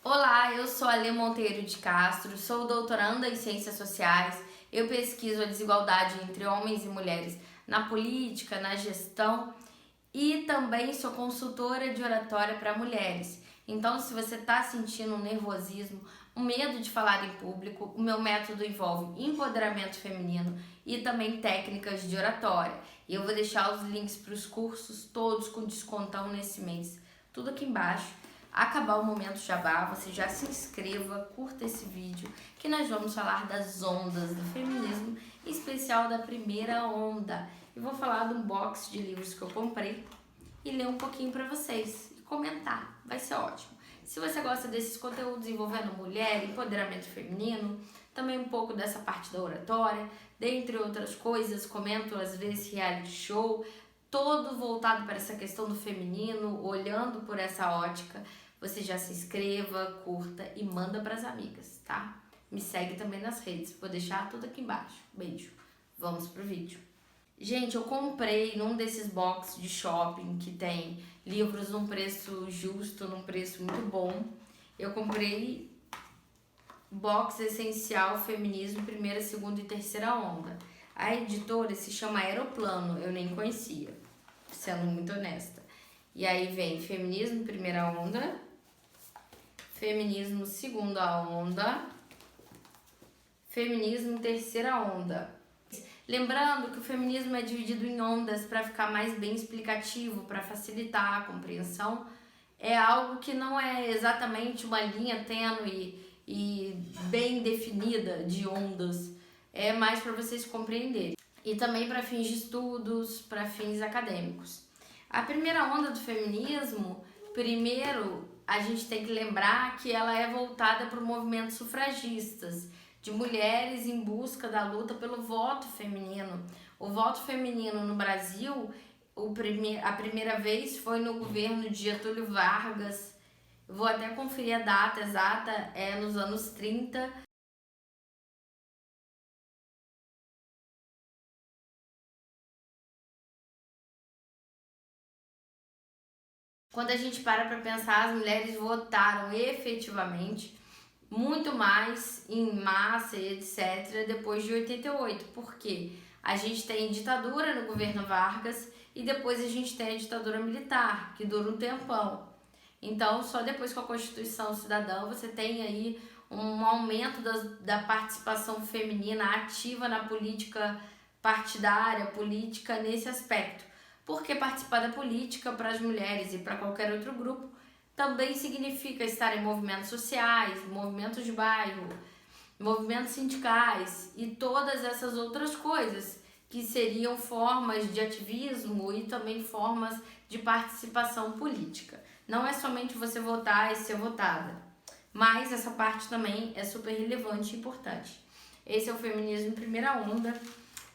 Olá, eu sou a Lê Monteiro de Castro, sou doutoranda em Ciências Sociais. Eu pesquiso a desigualdade entre homens e mulheres na política, na gestão e também sou consultora de oratória para mulheres. Então, se você está sentindo um nervosismo, um medo de falar em público, o meu método envolve empoderamento feminino e também técnicas de oratória. E eu vou deixar os links para os cursos todos com descontão nesse mês, tudo aqui embaixo. Acabar o momento jabá, você já se inscreva, curta esse vídeo, que nós vamos falar das ondas do feminismo, em especial da primeira onda. E vou falar de um box de livros que eu comprei e ler um pouquinho para vocês e comentar, vai ser ótimo. Se você gosta desses conteúdos envolvendo mulher, empoderamento feminino, também um pouco dessa parte da oratória, dentre outras coisas, comento às vezes reality show, todo voltado para essa questão do feminino, olhando por essa ótica. Você já se inscreva, curta e manda para as amigas, tá? Me segue também nas redes, vou deixar tudo aqui embaixo. Beijo. Vamos pro vídeo. Gente, eu comprei num desses boxes de shopping que tem livros num preço justo, num preço muito bom. Eu comprei Box Essencial Feminismo Primeira, Segunda e Terceira Onda. A editora se chama Aeroplano, eu nem conhecia, sendo muito honesta. E aí vem Feminismo Primeira Onda, Feminismo Segunda Onda, Feminismo Terceira Onda. Lembrando que o feminismo é dividido em ondas para ficar mais bem explicativo, para facilitar a compreensão. É algo que não é exatamente uma linha tênue e bem definida de ondas. É mais para vocês compreenderem. E também para fins de estudos, para fins acadêmicos. A primeira onda do feminismo, primeiro a gente tem que lembrar que ela é voltada para o movimento sufragistas, de mulheres em busca da luta pelo voto feminino. O voto feminino no Brasil, a primeira vez foi no governo de Getúlio Vargas. Vou até conferir a data exata, é nos anos 30. Quando a gente para pensar, as mulheres votaram efetivamente muito mais em massa e etc. depois de 88, porque a gente tem ditadura no governo Vargas e depois a gente tem a ditadura militar, que dura um tempão. Então, só depois com a Constituição Cidadã você tem aí um aumento da participação feminina ativa na política partidária, política nesse aspecto. Porque participar da política para as mulheres e para qualquer outro grupo também significa estar em movimentos sociais, movimentos de bairro, movimentos sindicais e todas essas outras coisas que seriam formas de ativismo e também formas de participação política. Não é somente você votar e ser votada, mas essa parte também é super relevante e importante. Esse é o feminismo em primeira onda.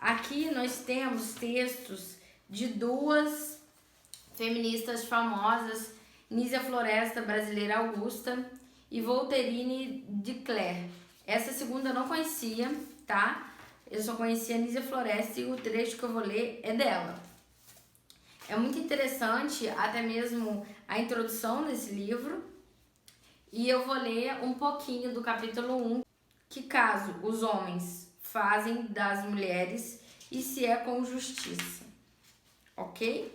Aqui nós temos textos de duas feministas famosas, Nízia Floresta, brasileira Augusta, e Voltairine de Cleyre. Essa segunda eu não conhecia, tá? Eu só conhecia a Nízia Floresta e o trecho que eu vou ler é dela. É muito interessante, até mesmo a introdução desse livro, e eu vou ler um pouquinho do capítulo 1, que caso os homens fazem das mulheres e se é com justiça, ok?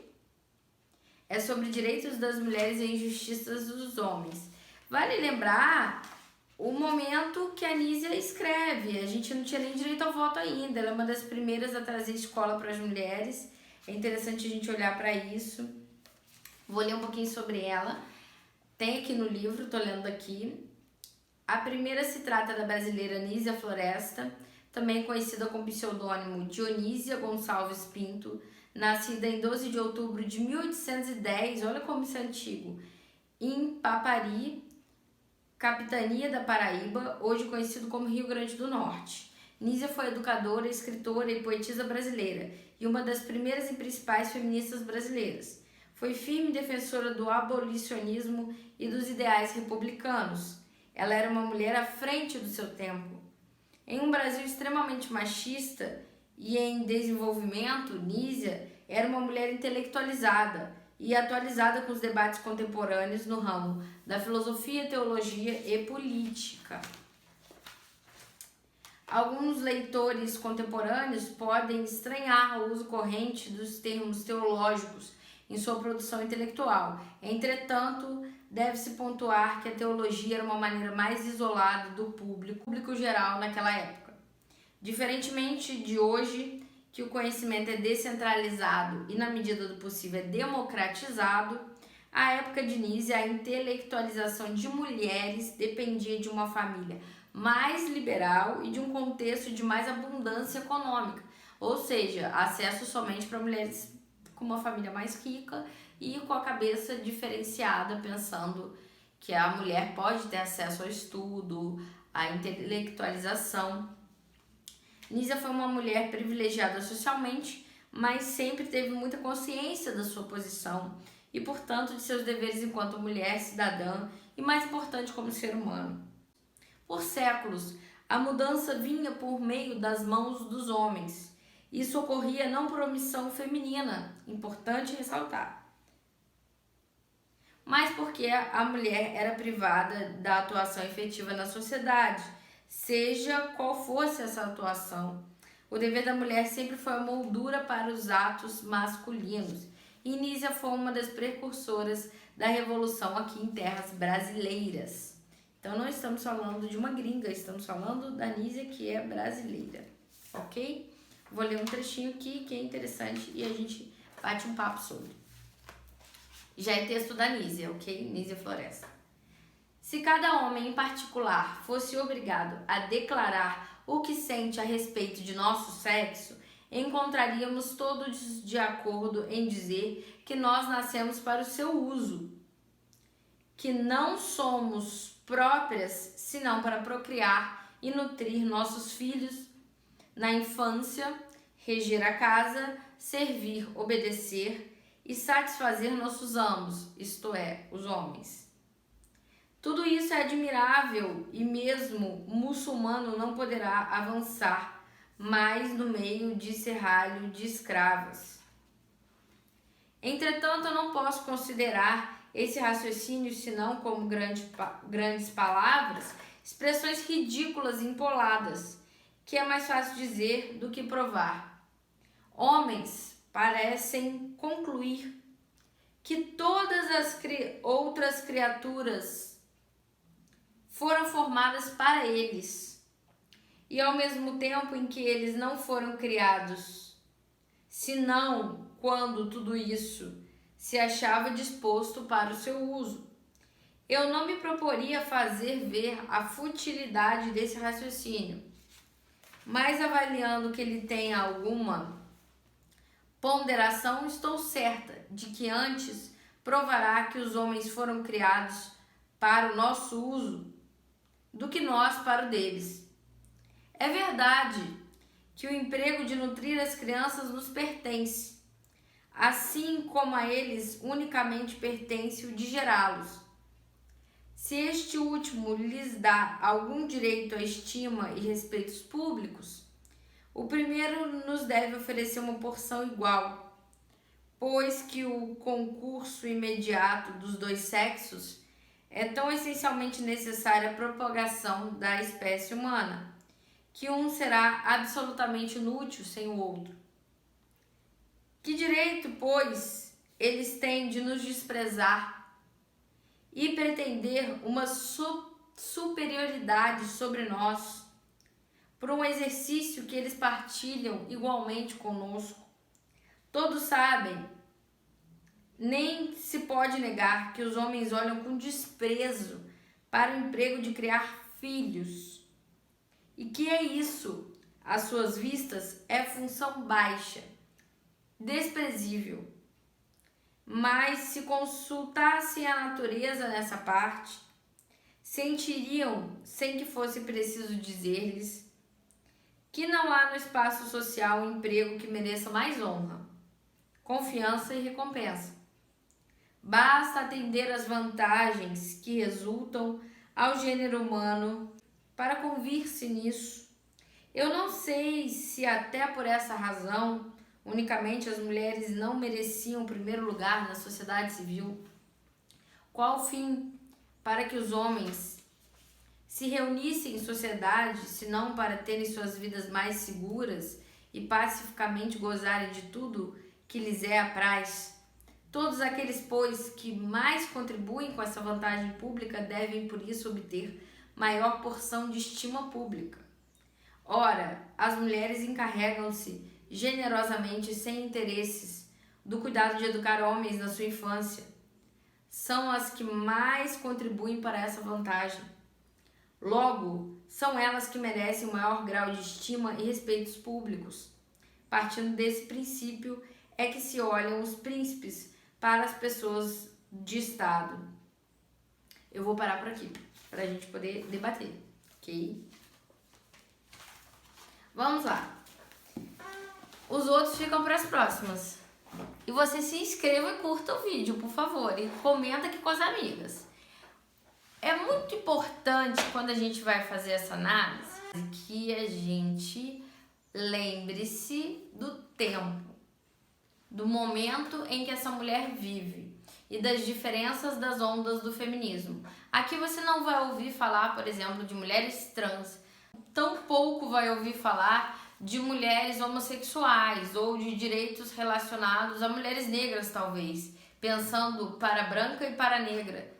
É sobre direitos das mulheres e injustiças dos homens. Vale lembrar o momento que a Nízia escreve. A gente não tinha nem direito ao voto ainda. Ela é uma das primeiras a trazer escola para as mulheres. É interessante a gente olhar para isso. Vou ler um pouquinho sobre ela. Tem aqui no livro, tô lendo aqui. A primeira se trata da brasileira Nízia Floresta, também conhecida com o pseudônimo Dionísia Gonçalves Pinto, nascida em 12 de outubro de 1810, olha como isso é antigo, em Papari, capitania da Paraíba, hoje conhecido como Rio Grande do Norte. Nízia foi educadora, escritora e poetisa brasileira e uma das primeiras e principais feministas brasileiras. Foi firme defensora do abolicionismo e dos ideais republicanos. Ela era uma mulher à frente do seu tempo. Em um Brasil extremamente machista e em desenvolvimento, Nízia era uma mulher intelectualizada e atualizada com os debates contemporâneos no ramo da filosofia, teologia e política. Alguns leitores contemporâneos podem estranhar o uso corrente dos termos teológicos em sua produção intelectual. Entretanto, deve-se pontuar que a teologia era uma maneira mais isolada do público geral naquela época. Diferentemente de hoje, que o conhecimento é descentralizado e, na medida do possível, é democratizado, à época de Nízia, a intelectualização de mulheres dependia de uma família mais liberal e de um contexto de mais abundância econômica, ou seja, acesso somente para mulheres com uma família mais rica e com a cabeça diferenciada, pensando que a mulher pode ter acesso ao estudo, à intelectualização. Nízia foi uma mulher privilegiada socialmente, mas sempre teve muita consciência da sua posição e, portanto, de seus deveres enquanto mulher cidadã e, mais importante, como ser humano. Por séculos, a mudança vinha por meio das mãos dos homens. Isso ocorria não por omissão feminina, importante ressaltar, mas porque a mulher era privada da atuação efetiva na sociedade, seja qual fosse essa atuação. O dever da mulher sempre foi a moldura para os atos masculinos. E Nízia foi uma das precursoras da revolução aqui em terras brasileiras. Então não estamos falando de uma gringa, estamos falando da Nízia, que é brasileira, ok? Vou ler um trechinho aqui que é interessante e a gente bate um papo sobre. Já é texto da Nízia, ok? Nízia Floresta. Se cada homem em particular fosse obrigado a declarar o que sente a respeito de nosso sexo, encontraríamos todos de acordo em dizer que nós nascemos para o seu uso, que não somos próprias senão para procriar e nutrir nossos filhos na infância, reger a casa, servir, obedecer e satisfazer nossos amos, isto é, os homens. Tudo isso é admirável e mesmo o muçulmano não poderá avançar mais no meio de serralho de escravas. Entretanto, eu não posso considerar esse raciocínio senão como grandes palavras, expressões ridículas e empoladas, que é mais fácil dizer do que provar. Homens parecem concluir que todas as outras criaturas foram formadas para eles, e ao mesmo tempo em que eles não foram criados, senão quando tudo isso se achava disposto para o seu uso. Eu não me proporia fazer ver a futilidade desse raciocínio, mas avaliando que ele tem alguma ponderação, estou certa de que antes provará que os homens foram criados para o nosso uso do que nós para o deles. É verdade que o emprego de nutrir as crianças nos pertence, assim como a eles unicamente pertence o de gerá-los. Se este último lhes dá algum direito à estima e respeitos públicos, o primeiro nos deve oferecer uma porção igual, pois que o concurso imediato dos dois sexos é tão essencialmente necessária a propagação da espécie humana, que um será absolutamente inútil sem o outro. Que direito, pois, eles têm de nos desprezar e pretender uma superioridade sobre nós por um exercício que eles partilham igualmente conosco? Todos sabem, nem se pode negar que os homens olham com desprezo para o emprego de criar filhos, e que é isso, às suas vistas, é função baixa, desprezível. Mas se consultassem a natureza nessa parte, sentiriam, sem que fosse preciso dizer-lhes, que não há no espaço social um emprego que mereça mais honra, confiança e recompensa. Basta atender às vantagens que resultam ao gênero humano para convir-se nisso. Eu não sei se até por essa razão unicamente as mulheres não mereciam o primeiro lugar na sociedade civil? Qual o fim para que os homens se reunissem em sociedade, se não para terem suas vidas mais seguras e pacificamente gozarem de tudo que lhes é apraz? Todos aqueles, pois, que mais contribuem com essa vantagem pública devem, por isso, obter maior porção de estima pública. Ora, as mulheres encarregam-se generosamente e sem interesses do cuidado de educar homens na sua infância. São as que mais contribuem para essa vantagem. Logo, são elas que merecem o maior grau de estima e respeitos públicos. Partindo desse princípio é que se olham os príncipes para as pessoas de Estado. Eu vou parar por aqui, para a gente poder debater, ok? Vamos lá. Os outros ficam para as próximas. E você se inscreva e curta o vídeo, por favor, e comenta aqui com as amigas. É muito importante, quando a gente vai fazer essa análise, que a gente lembre-se do tempo, do momento em que essa mulher vive e das diferenças das ondas do feminismo. Aqui você não vai ouvir falar, por exemplo, de mulheres trans, tampouco vai ouvir falar de mulheres homossexuais ou de direitos relacionados a mulheres negras, talvez, pensando para a branca e para a negra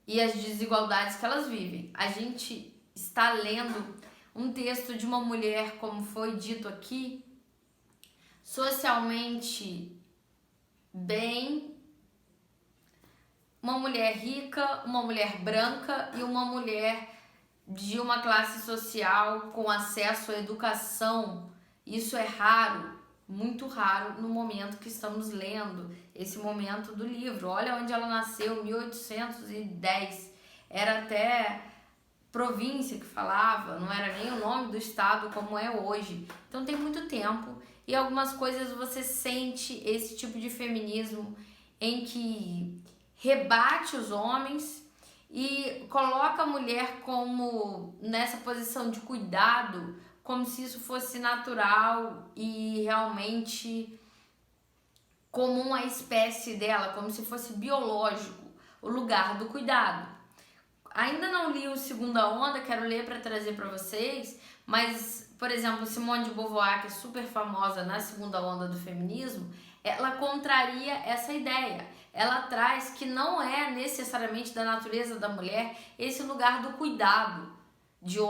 e as desigualdades que elas vivem. A gente está lendo um texto de uma mulher, como foi dito aqui, socialmente bem, uma mulher rica, uma mulher branca e uma mulher de uma classe social com acesso à educação. Isso é raro, muito raro no momento que estamos lendo esse momento do livro. Olha onde ela nasceu, 1810. Era até província que falava, não era nem o nome do estado como é hoje. Então tem muito tempo e algumas coisas você sente esse tipo de feminismo em que rebate os homens e coloca a mulher como nessa posição de cuidado, como se isso fosse natural e realmente comum à espécie dela, como se fosse biológico, o lugar do cuidado. Ainda não li o Segunda Onda, quero ler para trazer para vocês, mas, por exemplo, Simone de Beauvoir, que é super famosa na Segunda Onda do feminismo, ela contraria essa ideia. Ela traz que não é necessariamente da natureza da mulher esse lugar do cuidado de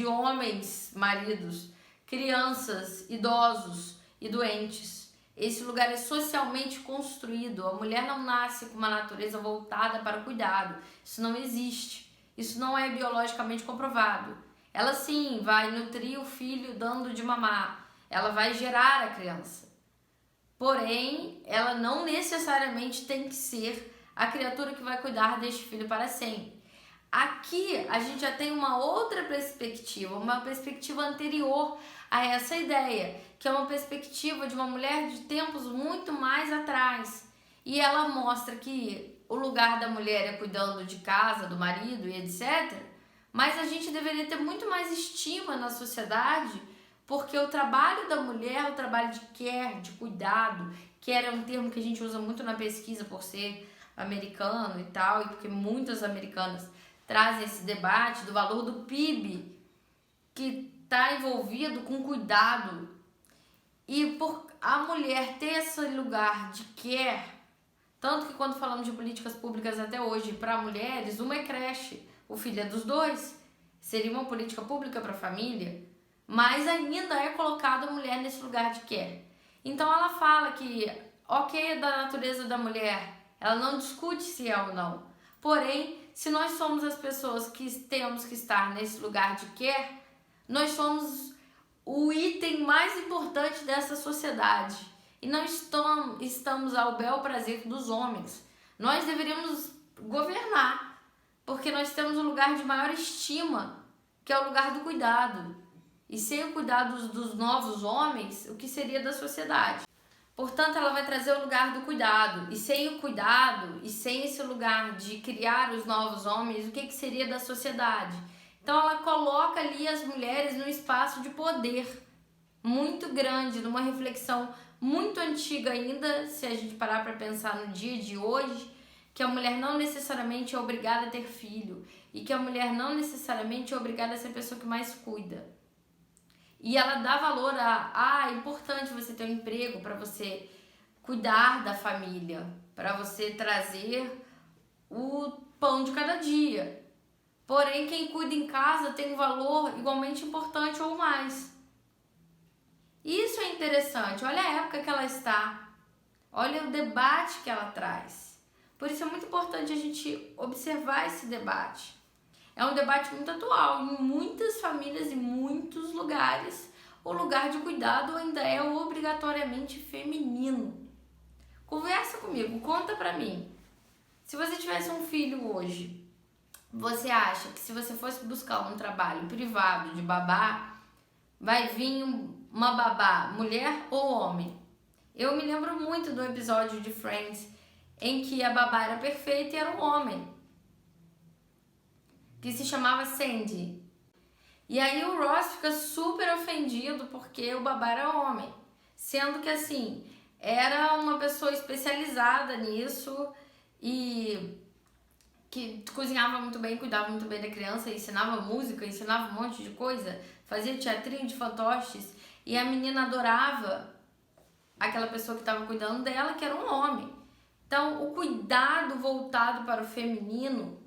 homens, maridos, crianças, idosos e doentes. Esse lugar é socialmente construído. A mulher não nasce com uma natureza voltada para o cuidado. Isso não existe. Isso não é biologicamente comprovado. Ela sim vai nutrir o filho dando de mamar. Ela vai gerar a criança. Porém, ela não necessariamente tem que ser a criatura que vai cuidar deste filho para sempre. Aqui a gente já tem uma outra perspectiva, uma perspectiva anterior a essa ideia, que é uma perspectiva de uma mulher de tempos muito mais atrás. E ela mostra que o lugar da mulher é cuidando de casa, do marido e etc. Mas a gente deveria ter muito mais estima na sociedade, porque o trabalho da mulher, o trabalho de care, de cuidado, care é um termo que a gente usa muito na pesquisa por ser americano e tal, e porque muitas americanas trazem esse debate do valor do PIB que está envolvido com cuidado. E por a mulher ter esse lugar de care, tanto que quando falamos de políticas públicas até hoje para mulheres, uma é creche, o filho é dos dois, seria uma política pública para a família, mas ainda é colocada a mulher nesse lugar de care. Então ela fala que, ok, é da natureza da mulher, ela não discute se é ou não, porém, se nós somos as pessoas que temos que estar nesse lugar de care, nós somos o item mais importante dessa sociedade e não estamos ao bel prazer dos homens. Nós deveríamos governar, porque nós temos um lugar de maior estima, que é o lugar do cuidado. E sem o cuidado dos novos homens, o que seria da sociedade? Portanto, ela vai trazer o lugar do cuidado. E sem o cuidado, e sem esse lugar de criar os novos homens, o que seria da sociedade? Então, ela coloca ali as mulheres num espaço de poder. muito grande, numa reflexão muito antiga ainda, se a gente parar para pensar no dia de hoje, que a mulher não necessariamente é obrigada a ter filho e que a mulher não necessariamente é obrigada a ser a pessoa que mais cuida. E ela dá valor é importante você ter um emprego para você cuidar da família, para você trazer o pão de cada dia. Porém, quem cuida em casa tem um valor igualmente importante ou mais. Isso é interessante. Olha a época que ela está. Olha o debate que ela traz. Por isso é muito importante a gente observar esse debate. É um debate muito atual. Em muitas famílias e muitos lugares, o lugar de cuidado ainda é obrigatoriamente feminino. Conversa comigo, conta pra mim. Se você tivesse um filho hoje, você acha que se você fosse buscar um trabalho privado de babá, vai vir uma babá, mulher ou homem? Eu me lembro muito do episódio de Friends em que a babá era perfeita e era um homem, que se chamava Sandy. E aí o Ross fica super ofendido porque o babá era homem, sendo que assim, era uma pessoa especializada nisso e que cozinhava muito bem, cuidava muito bem da criança, ensinava música, ensinava um monte de coisa, fazia teatrinho de fantoches e a menina adorava aquela pessoa que estava cuidando dela, que era um homem. Então, o cuidado voltado para o feminino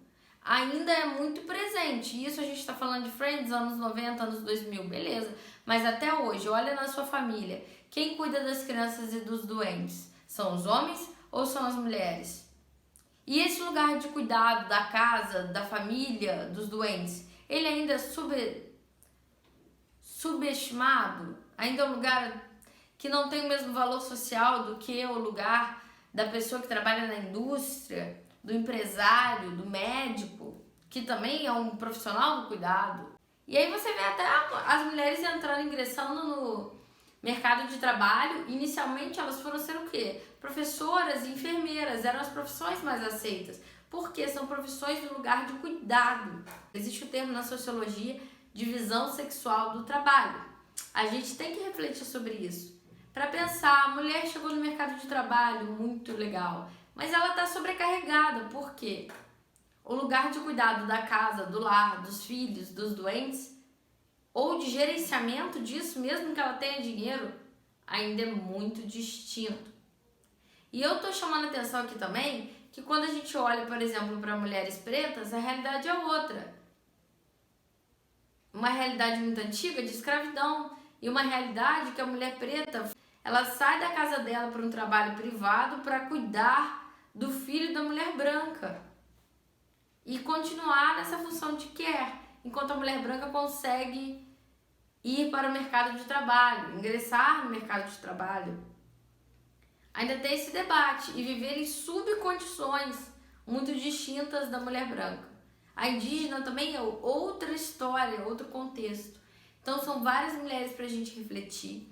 ainda é muito presente. Isso a gente está falando de Friends, anos 90, anos 2000, beleza. Mas até hoje, olha na sua família. Quem cuida das crianças e dos doentes? São os homens ou são as mulheres? E esse lugar de cuidado da casa, da família, dos doentes, ele ainda é subestimado? Ainda é um lugar que não tem o mesmo valor social do que o lugar da pessoa que trabalha na indústria, do empresário, do médico, que também é um profissional do cuidado. E aí você vê até as mulheres entrando, ingressando no mercado de trabalho. Inicialmente elas foram ser o quê? Professoras e enfermeiras, eram as profissões mais aceitas, porque são profissões de lugar de cuidado. Existe o termo na sociologia divisão sexual do trabalho. A gente tem que refletir sobre isso. Para pensar, a mulher chegou no mercado de trabalho, muito legal, mas ela está sobrecarregada, por quê? O lugar de cuidado da casa, do lar, dos filhos, dos doentes, ou de gerenciamento disso, mesmo que ela tenha dinheiro, ainda é muito distinto. E eu tô chamando a atenção aqui também, que quando a gente olha, por exemplo, para mulheres pretas, a realidade é outra. Uma realidade muito antiga de escravidão, e uma realidade que a mulher preta, ela sai da casa dela para um trabalho privado para cuidar do filho da mulher branca e continuar nessa função de care, enquanto a mulher branca consegue ir para o mercado de trabalho, ingressar no mercado de trabalho. Ainda tem esse debate e viver em subcondições muito distintas da mulher branca. A indígena também é outra história, outro contexto. Então são várias mulheres para a gente refletir.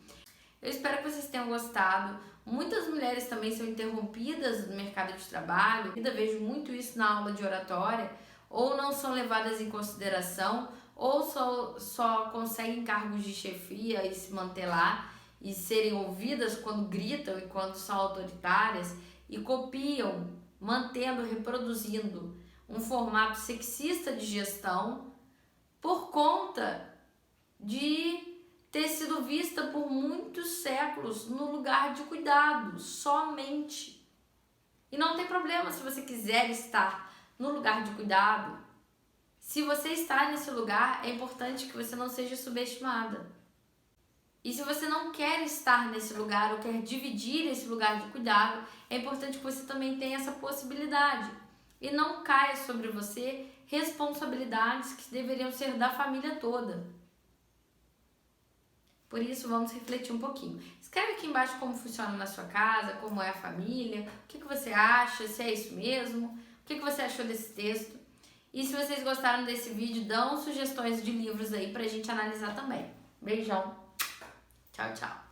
Eu espero que vocês tenham gostado. Muitas mulheres também são interrompidas no mercado de trabalho. Eu ainda vejo muito isso na aula de oratória. Ou não são levadas em consideração, ou só conseguem cargos de chefia e se manter lá e serem ouvidas quando gritam e quando são autoritárias e copiam, mantendo, reproduzindo um formato sexista de gestão por conta de ter sido vista por muitos séculos no lugar de cuidado, somente. E não tem problema se você quiser estar no lugar de cuidado. Se você está nesse lugar, é importante que você não seja subestimada. E se você não quer estar nesse lugar ou quer dividir esse lugar de cuidado, é importante que você também tenha essa possibilidade. E não caia sobre você responsabilidades que deveriam ser da família toda. Por isso, vamos refletir um pouquinho. Escreve aqui embaixo como funciona na sua casa, como é a família, o que você acha, se é isso mesmo, o que você achou desse texto. E se vocês gostaram desse vídeo, dão sugestões de livros aí pra gente analisar também. Beijão. Tchau, tchau.